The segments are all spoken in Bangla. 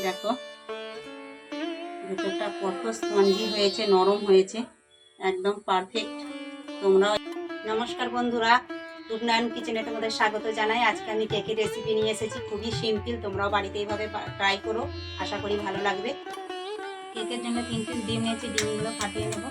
দেখো ভেতরটা কত স্পঞ্জি হয়েছে, নরম হয়েছে, একদম পারফেক্ট। তোমরাও। নমস্কার বন্ধুরা, রূপনারায়ণ কিচেনে তোমাদের স্বাগত জানাই। আজকে আমি কেকের রেসিপি নিয়ে এসেছি, খুবই সিম্পল। তোমরাও বাড়িতে এইভাবে ট্রাই করো, আশা করি ভালো লাগবে। কেকের জন্য 3 পিস ডিম নিয়েছি, ডিমগুলো ফাটিয়ে নেব।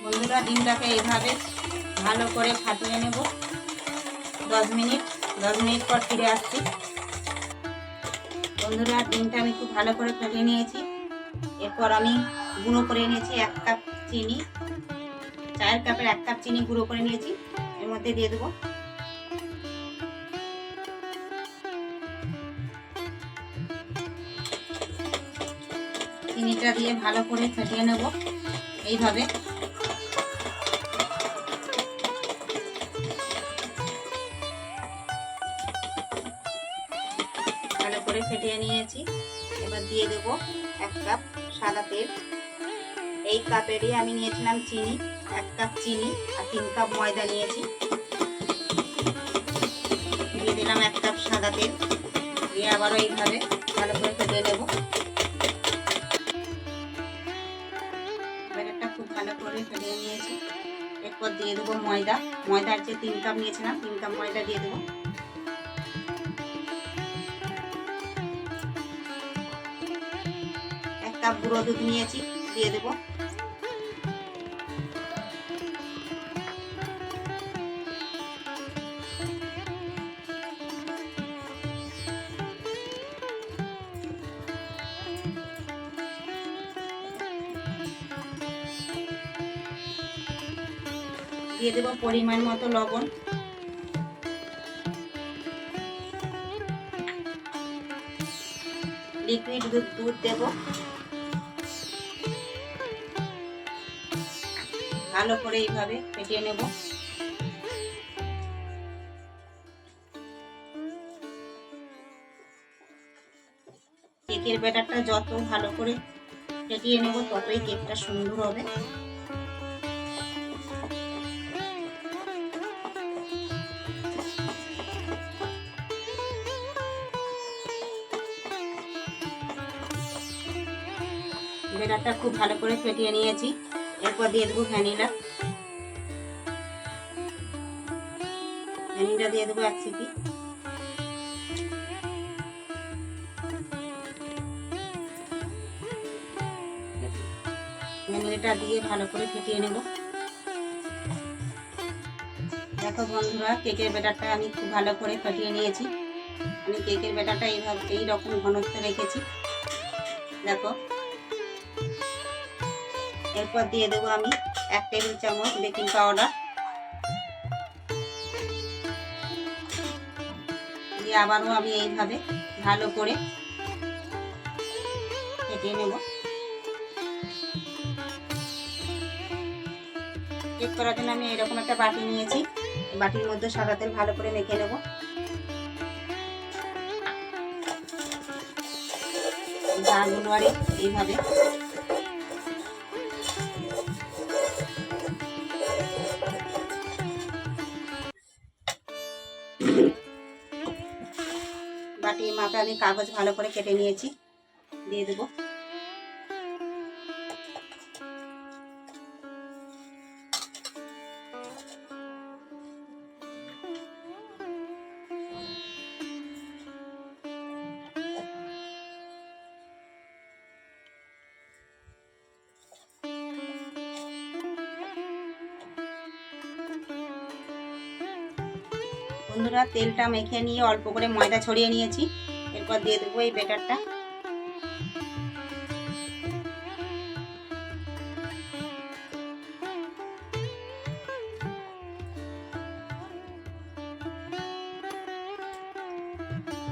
বন্ধুরা, ডিমটাকে এইভাবে ভালো করে ফাটিয়ে নেব 10 মিনিট। 10 মিনিট পর ফিরে আসছি। বন্ধুরা, ডিমটা আমি খুব ভালো করে ফাটিয়ে নিয়েছি। এরপর আমি গুঁড়ো করে নিয়েছি 1 কাপ চিনি। চায়ের কাপের 1 কাপ চিনি গুঁড়ো করে নিয়েছি, এর মধ্যে দিয়ে দেবো। চিনিটা দিয়ে ভালো করে ফেটিয়ে নেব এইভাবে। ভালো করে ফেটিয়ে নিয়েছি। এবার দিয়ে দেবো 1 কাপ সাদা তেল। এই কাপেরই আমি নিয়েছিলাম চিনি, 1 কাপ চিনি আর 3 কাপ ময়দা নিয়েছি। দিয়ে দিলাম 1 কাপ সাদা তেল, দিয়ে আবারও এইভাবে ভালো করে ফেটিয়ে নেব। ব্যাটারটা খুব ভালো করে ফেটিয়ে নিয়েছি। এরপর দিয়ে দেবো ময়দা। ময়দার যে 3 কাপ নিয়েছিলাম, 3 কাপ ময়দা দিয়ে দেবো। কাপ গুঁড়ো দুধ নিয়েছি, দিয়ে দেবো। দিয়ে দেবো পরিমাণ মতো লবণ। লিকুইড দুধ দেবো। ভালো করে এইভাবে ফেটিয়ে নেব। কেকের ব্যাটারটা যত ভালো করে ফেটিয়ে নেব, ততই কেকটা সুন্দর হবে। ব্যাটারটা খুব ভালো করে ফেটিয়ে নিয়েছি। এরপর দিয়ে দেবো ভ্যানিলা। ভ্যানিলা দিয়ে দেবো 1 চিপি। ভ্যানিলাটা দিয়ে ভালো করে ফেটিয়ে নেব। দেখো বন্ধুরা, কেকের ব্যাটারটা আমি খুব ভালো করে ফেটিয়ে নিয়েছি। আমি কেকের ব্যাটারটা এইভাবে এইরকম ঘনত্ব রেখেছি, দেখো। এরপর দিয়ে দেবো আমি 1 টেবিল চামচ বেকিং পাউডার। দিয়ে আবারও আমি এইভাবে ভালো করে ফেটিয়ে নেব। কেক করার জন্য আমি এরকম একটা বাটি নিয়েছি। বাটির মধ্যে সাদা তেল ভালো করে মেখে নেব। দাগুলো আর এইভাবে বাটির মাপে আমি কাগজ ভালো করে কেটে নিয়েছি, দিয়ে দেবো। বন্ধুরা, তেলটা মেখে নিয়ে অল্প করে ময়দা ছড়িয়ে নিয়েছি। এরপর দিয়ে দেবো এই ব্যাটারটা।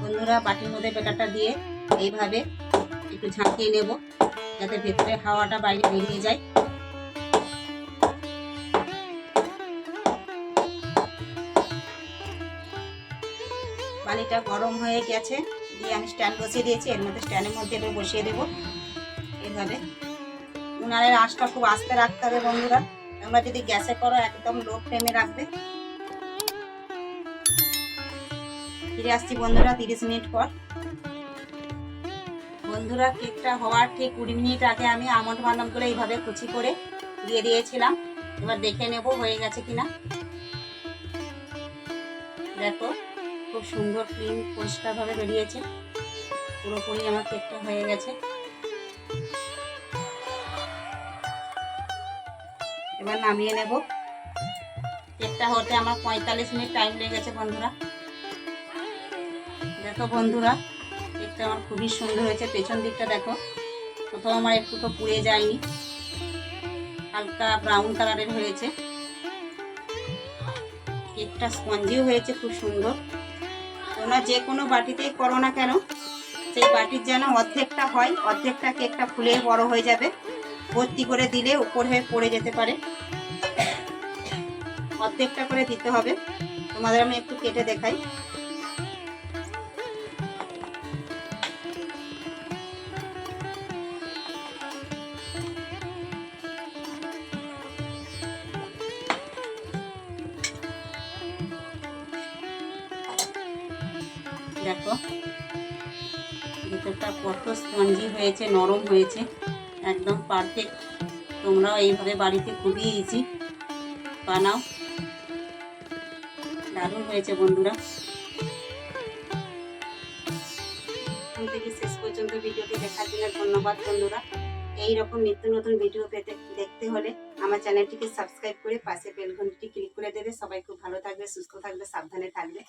বন্ধুরা, বাটির মধ্যে ব্যাটারটা দিয়ে এইভাবে একটু ঝাঁকিয়ে নেব, যাতে ভেতরে হাওয়াটা বাইরে বেরিয়ে যায়। হাঁড়িটা গরম হয়ে গেছে, দিয়ে আমি স্ট্যান্ড বসিয়ে দিয়েছি। এর মধ্যে স্ট্যান্ডের মধ্যে এবার বসিয়ে দেবো এইভাবে। উনানের আঁচটা খুব আস্তে রাখতে হবে বন্ধুরা। তোমরা যদি গ্যাসে করো একদম লো ফ্লেমে রাখবে। ফিরে আসছি বন্ধুরা 30 মিনিট পর। বন্ধুরা কেকটা হওয়ার ঠিক 20 মিনিট আগে আমি আমন্ড বাদামগুলো এইভাবে কুচি করে দিয়ে দিয়েছিলাম। এবার দেখে নেব হয়ে গেছে কিনা। দেখো খুব সুন্দর ক্লিন পরিষ্কারভাবে বেরিয়েছে। পুরোপুরি আমার কেকটা হয়ে গেছে। এবার নামিয়ে নেব। কেকটা হতে আমার 45 মিনিট টাইম লেগেছে বন্ধুরা। দেখো বন্ধুরা কেকটা আমার খুবই সুন্দর হয়েছে। পেছন দিকটা দেখো, কোথাও আমার একটু তো পুড়ে যায়নি, হালকা ব্রাউন কালারের হয়েছে। কেকটা স্পঞ্জিও হয়েছে খুব সুন্দর। তোমরা যে কোনো বাটিতেই করো না কেন, সেই বাটির যেন অর্ধেকটা হয়, অর্ধেকটা কেকটা ফুলে বড় হয়ে যাবে। ভর্তি করে দিলে উপর হয়ে পড়ে যেতে পারে, অর্ধেকটা করে দিতে হবে। তোমাদের আমি একটু কেটে দেখাই। দেখো ভেতরটা কত স্পঞ্জি হয়েছে, নরম হয়েছে, একদম পারফেক্ট। তোমরাও এইভাবে বাড়িতে খুবই ইজি বানাও। দারুণ হয়েছে বন্ধুরা। প্রথম থেকে শেষ পর্যন্ত ভিডিওটি দেখার জন্য ধন্যবাদ বন্ধুরা। এইরকম নিত্য নতুন ভিডিও পেতে দেখতে হলে আমার চ্যানেলটিকে সাবস্ক্রাইব করে পাশে বেল ঘন্টিটি ক্লিক করে দেবে। সবাই খুব ভালো থাকবে, সুস্থ থাকবে, সাবধানে থাকবে।